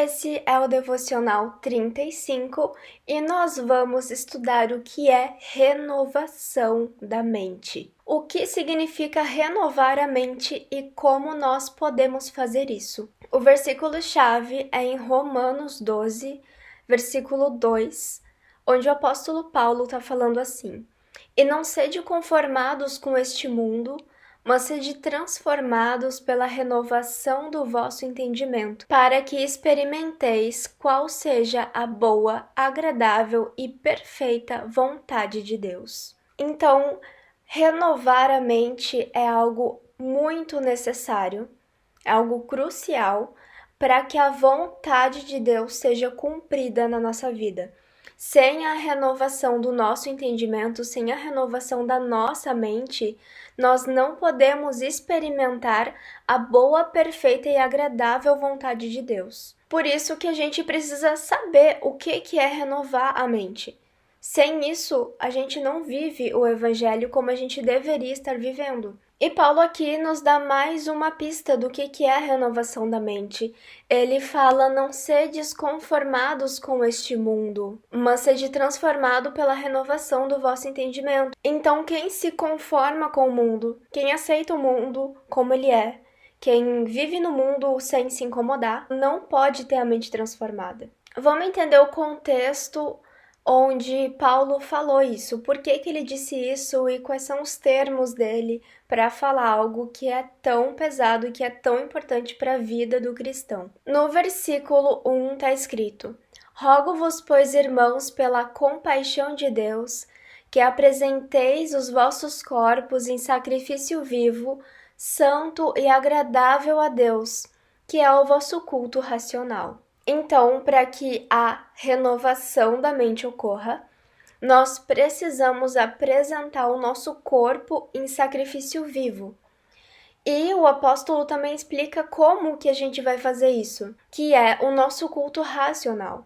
Esse é o Devocional 35 e nós vamos estudar o que é renovação da mente. O que significa renovar a mente e como nós podemos fazer isso. O versículo-chave é em Romanos 12, versículo 2, onde o apóstolo Paulo está falando assim: E não sede conformados com este mundo, mas sede transformados pela renovação do vosso entendimento, para que experimenteis qual seja a boa, agradável e perfeita vontade de Deus. Então, renovar a mente é algo muito necessário, é algo crucial para que a vontade de Deus seja cumprida na nossa vida. Sem a renovação do nosso entendimento, sem a renovação da nossa mente, nós não podemos experimentar a boa, perfeita e agradável vontade de Deus. Por isso que a gente precisa saber o que é renovar a mente. Sem isso, a gente não vive o evangelho como a gente deveria estar vivendo. E Paulo aqui nos dá mais uma pista do que é a renovação da mente. Ele fala: não sedes conformados com este mundo, mas sede transformado pela renovação do vosso entendimento. Então, quem se conforma com o mundo, quem aceita o mundo como ele é, quem vive no mundo sem se incomodar, não pode ter a mente transformada. Vamos entender o contexto onde Paulo falou isso, por que ele disse isso e quais são os termos dele para falar algo que é tão pesado e que é tão importante para a vida do cristão. No versículo 1 está escrito: Rogo-vos, pois, irmãos, pela compaixão de Deus, que apresenteis os vossos corpos em sacrifício vivo, santo e agradável a Deus, que é o vosso culto racional. Então, para que a renovação da mente ocorra, nós precisamos apresentar o nosso corpo em sacrifício vivo. E o apóstolo também explica como que a gente vai fazer isso, que é o nosso culto racional.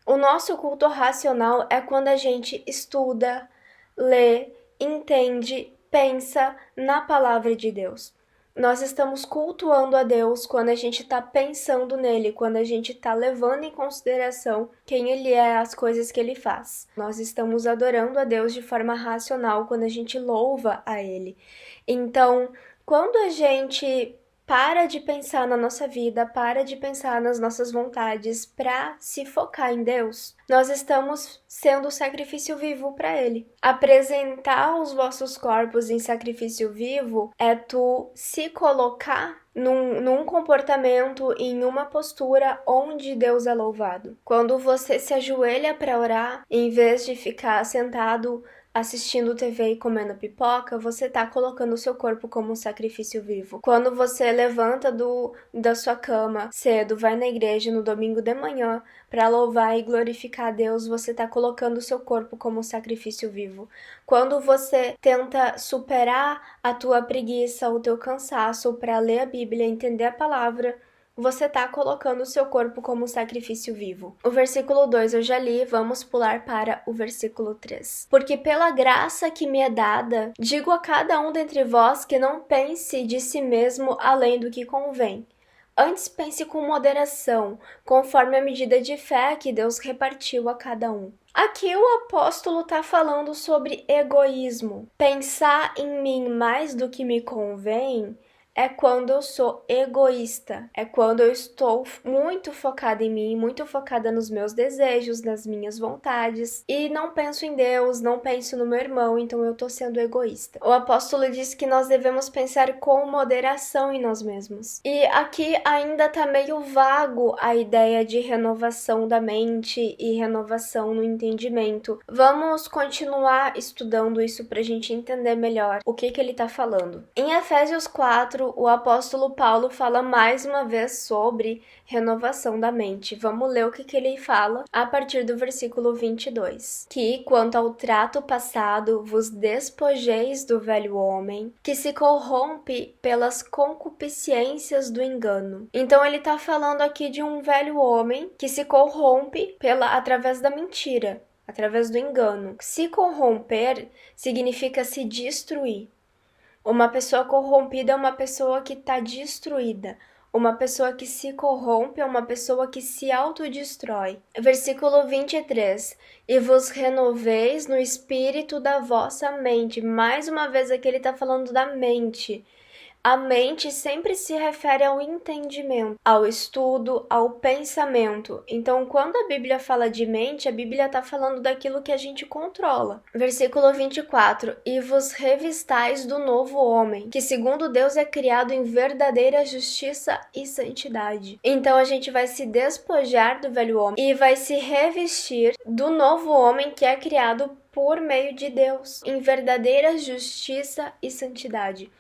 O nosso culto racional é quando a gente estuda, lê, entende, pensa na palavra de Deus. Nós estamos cultuando a Deus quando a gente está pensando nele, quando a gente está levando em consideração quem ele é, as coisas que ele faz. Nós estamos adorando a Deus de forma racional quando a gente louva a ele. Então, quando a gente para de pensar na nossa vida, para de pensar nas nossas vontades para se focar em Deus, nós estamos sendo sacrifício vivo para Ele. Apresentar os vossos corpos em sacrifício vivo é tu se colocar num comportamento, em uma postura onde Deus é louvado. Quando você se ajoelha para orar, em vez de ficar sentado assistindo TV e comendo pipoca, você tá colocando o seu corpo como um sacrifício vivo. Quando você levanta da sua cama cedo, vai na igreja no domingo de manhã para louvar e glorificar a Deus, você tá colocando o seu corpo como um sacrifício vivo. Quando você tenta superar a tua preguiça, o teu cansaço para ler a Bíblia, entender a palavra, você está colocando o seu corpo como um sacrifício vivo. O versículo 2 eu já li, vamos pular para o versículo 3. Porque pela graça que me é dada, digo a cada um dentre vós que não pense de si mesmo além do que convém. Antes pense com moderação, conforme a medida de fé que Deus repartiu a cada um. Aqui o apóstolo está falando sobre egoísmo. Pensar em mim mais do que me convém é quando eu sou egoísta, é quando eu estou muito focada em mim, muito focada nos meus desejos, nas minhas vontades, e não penso em Deus, não penso no meu irmão, então eu tô sendo egoísta. O apóstolo diz que nós devemos pensar com moderação em nós mesmos. E aqui ainda tá meio vago a ideia de renovação da mente e renovação no entendimento. Vamos continuar estudando isso pra gente entender melhor o que ele tá falando. Em Efésios 4, o apóstolo Paulo fala mais uma vez sobre renovação da mente. Vamos ler o que ele fala a partir do versículo 22. Que, quanto ao trato passado, vos despojeis do velho homem, que se corrompe pelas concupiscências do engano. Então ele está falando aqui de um velho homem que se corrompe através da mentira, através do engano. Se corromper significa se destruir. Uma pessoa corrompida é uma pessoa que está destruída. Uma pessoa que se corrompe é uma pessoa que se autodestrói. Versículo 23. E vos renoveis no espírito da vossa mente. Mais uma vez aqui ele está falando da mente. A mente sempre se refere ao entendimento, ao estudo, ao pensamento. Então, quando a Bíblia fala de mente, a Bíblia está falando daquilo que a gente controla. Versículo 24. E vos revistais do novo homem, que segundo Deus é criado em verdadeira justiça e santidade. Então, a gente vai se despojar do velho homem e vai se revestir do novo homem que é criado por meio de Deus, em verdadeira justiça e santidade.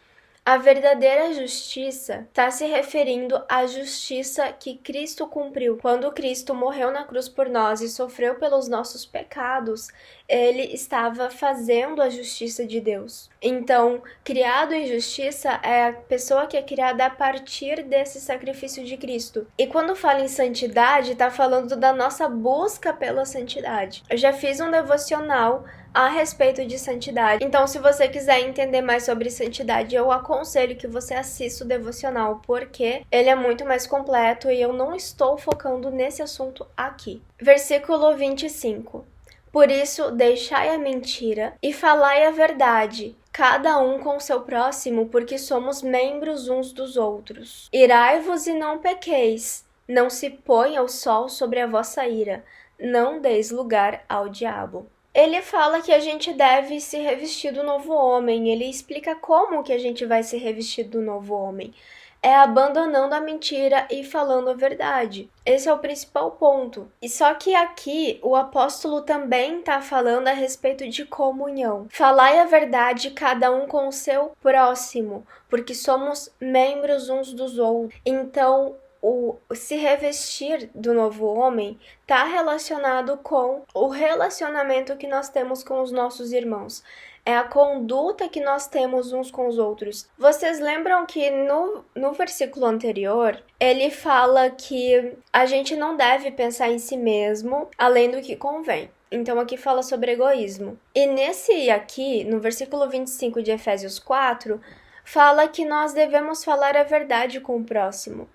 A verdadeira justiça está se referindo à justiça que Cristo cumpriu. Quando Cristo morreu na cruz por nós e sofreu pelos nossos pecados, ele estava fazendo a justiça de Deus. Então, criado em justiça é a pessoa que é criada a partir desse sacrifício de Cristo. E quando fala em santidade, está falando da nossa busca pela santidade. Eu já fiz um devocional a respeito de santidade. Então, se você quiser entender mais sobre santidade, eu aconselho que você assista o devocional, porque ele é muito mais completo e eu não estou focando nesse assunto aqui. Versículo 25. Por isso, deixai a mentira e falai a verdade, cada um com seu próximo, porque somos membros uns dos outros. Irai-vos e não pequeis, não se ponha o sol sobre a vossa ira, não deis lugar ao diabo. Ele fala que a gente deve se revestir do novo homem. Ele explica como que a gente vai se revestir do novo homem. É abandonando a mentira e falando a verdade. Esse é o principal ponto. E só que aqui o apóstolo também está falando a respeito de comunhão. Falai a verdade cada um com o seu próximo, porque somos membros uns dos outros. Então, o se revestir do novo homem está relacionado com o relacionamento que nós temos com os nossos irmãos. É a conduta que nós temos uns com os outros. Vocês lembram que no versículo anterior, ele fala que a gente não deve pensar em si mesmo além do que convém. Então aqui fala sobre egoísmo. E nesse aqui, no versículo 25 de Efésios 4, fala que nós devemos falar a verdade com o próximo.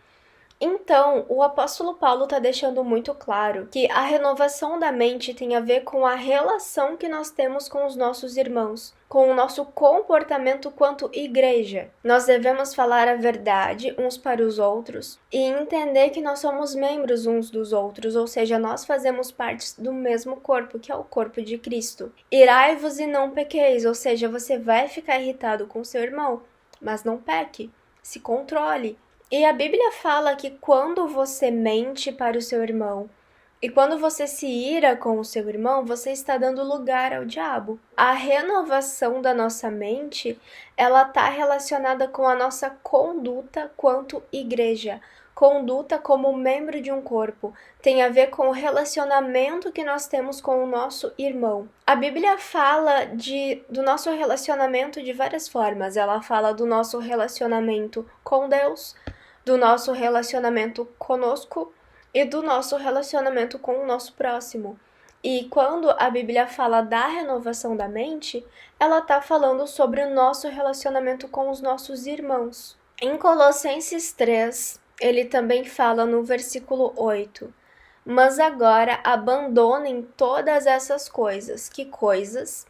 Então, o apóstolo Paulo está deixando muito claro que a renovação da mente tem a ver com a relação que nós temos com os nossos irmãos, com o nosso comportamento quanto igreja. Nós devemos falar a verdade uns para os outros e entender que nós somos membros uns dos outros, ou seja, nós fazemos parte do mesmo corpo, que é o corpo de Cristo. Irai-vos e não pequeis, ou seja, você vai ficar irritado com seu irmão, mas não peque, se controle. E a Bíblia fala que quando você mente para o seu irmão e quando você se ira com o seu irmão, você está dando lugar ao diabo. A renovação da nossa mente, ela está relacionada com a nossa conduta quanto igreja. Conduta como membro de um corpo tem a ver com o relacionamento que nós temos com o nosso irmão. A Bíblia fala do nosso relacionamento de várias formas. Ela fala do nosso relacionamento com Deus, do nosso relacionamento conosco e do nosso relacionamento com o nosso próximo. E quando a Bíblia fala da renovação da mente, ela está falando sobre o nosso relacionamento com os nossos irmãos. Em Colossenses 3, ele também fala no versículo 8: mas agora abandonem todas essas coisas. Que coisas?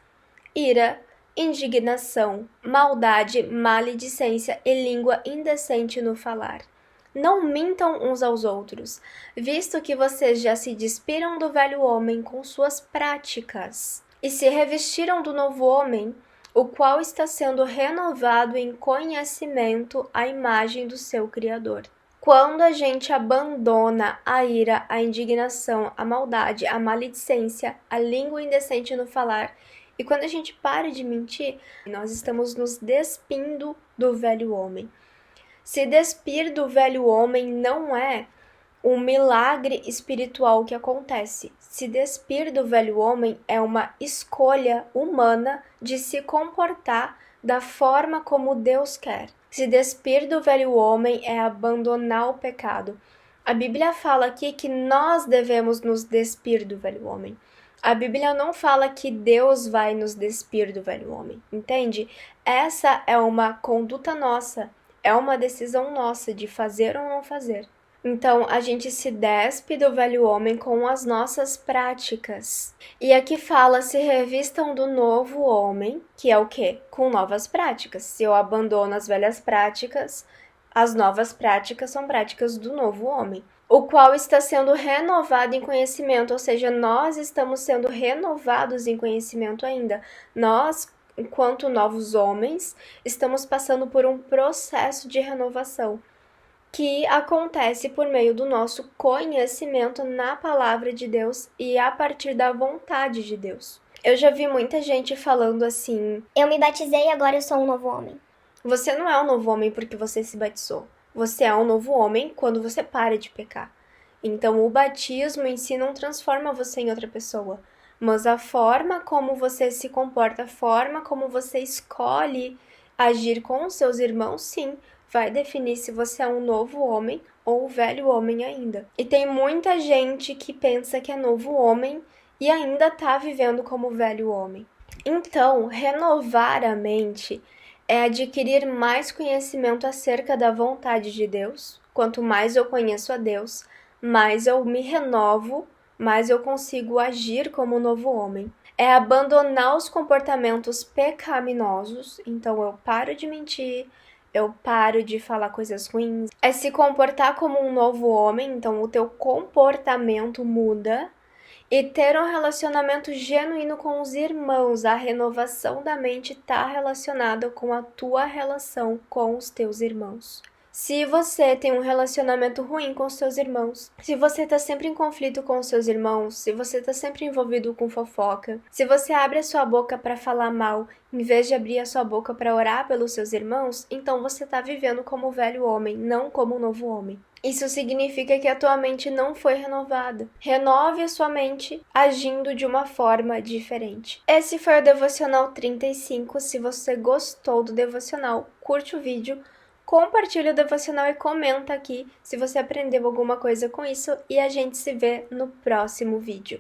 Ira, indignação, maldade, maledicência e língua indecente no falar. Não mintam uns aos outros, visto que vocês já se despiram do velho homem com suas práticas e se revestiram do novo homem, o qual está sendo renovado em conhecimento à imagem do seu Criador. Quando a gente abandona a ira, a indignação, a maldade, a maledicência, a língua indecente no falar, e quando a gente para de mentir, nós estamos nos despindo do velho homem. Se despir do velho homem não é um milagre espiritual que acontece. Se despir do velho homem é uma escolha humana de se comportar da forma como Deus quer. Se despir do velho homem é abandonar o pecado. A Bíblia fala aqui que nós devemos nos despir do velho homem. A Bíblia não fala que Deus vai nos despir do velho homem, entende? Essa é uma conduta nossa, é uma decisão nossa de fazer ou não fazer. Então, a gente se despe do velho homem com as nossas práticas. E aqui fala, se revistam do novo homem, que é o quê? Com novas práticas. Se eu abandono as velhas práticas, as novas práticas são práticas do novo homem, o qual está sendo renovado em conhecimento, ou seja, nós estamos sendo renovados em conhecimento ainda. Nós, enquanto novos homens, estamos passando por um processo de renovação que acontece por meio do nosso conhecimento na palavra de Deus e a partir da vontade de Deus. Eu já vi muita gente falando assim: eu me batizei e agora eu sou um novo homem. Você não é um novo homem porque você se batizou. Você é um novo homem quando você para de pecar. Então, o batismo em si não transforma você em outra pessoa, mas a forma como você se comporta, a forma como você escolhe agir com os seus irmãos, sim, vai definir se você é um novo homem ou um velho homem ainda. E tem muita gente que pensa que é novo homem e ainda tá vivendo como velho homem. Então, renovar a mente é adquirir mais conhecimento acerca da vontade de Deus. Quanto mais eu conheço a Deus, mais eu me renovo, mais eu consigo agir como um novo homem. É abandonar os comportamentos pecaminosos, então eu paro de mentir, eu paro de falar coisas ruins. É se comportar como um novo homem, então o teu comportamento muda. E ter um relacionamento genuíno com os irmãos. A renovação da mente está relacionada com a tua relação com os teus irmãos. Se você tem um relacionamento ruim com os seus irmãos, se você está sempre em conflito com os seus irmãos, se você está sempre envolvido com fofoca, se você abre a sua boca para falar mal, em vez de abrir a sua boca para orar pelos seus irmãos, então você está vivendo como velho homem, não como novo homem. Isso significa que a tua mente não foi renovada. Renove a sua mente agindo de uma forma diferente. Esse foi o Devocional 35. Se você gostou do Devocional, curte o vídeo, compartilha o Devocional e comenta aqui se você aprendeu alguma coisa com isso e a gente se vê no próximo vídeo.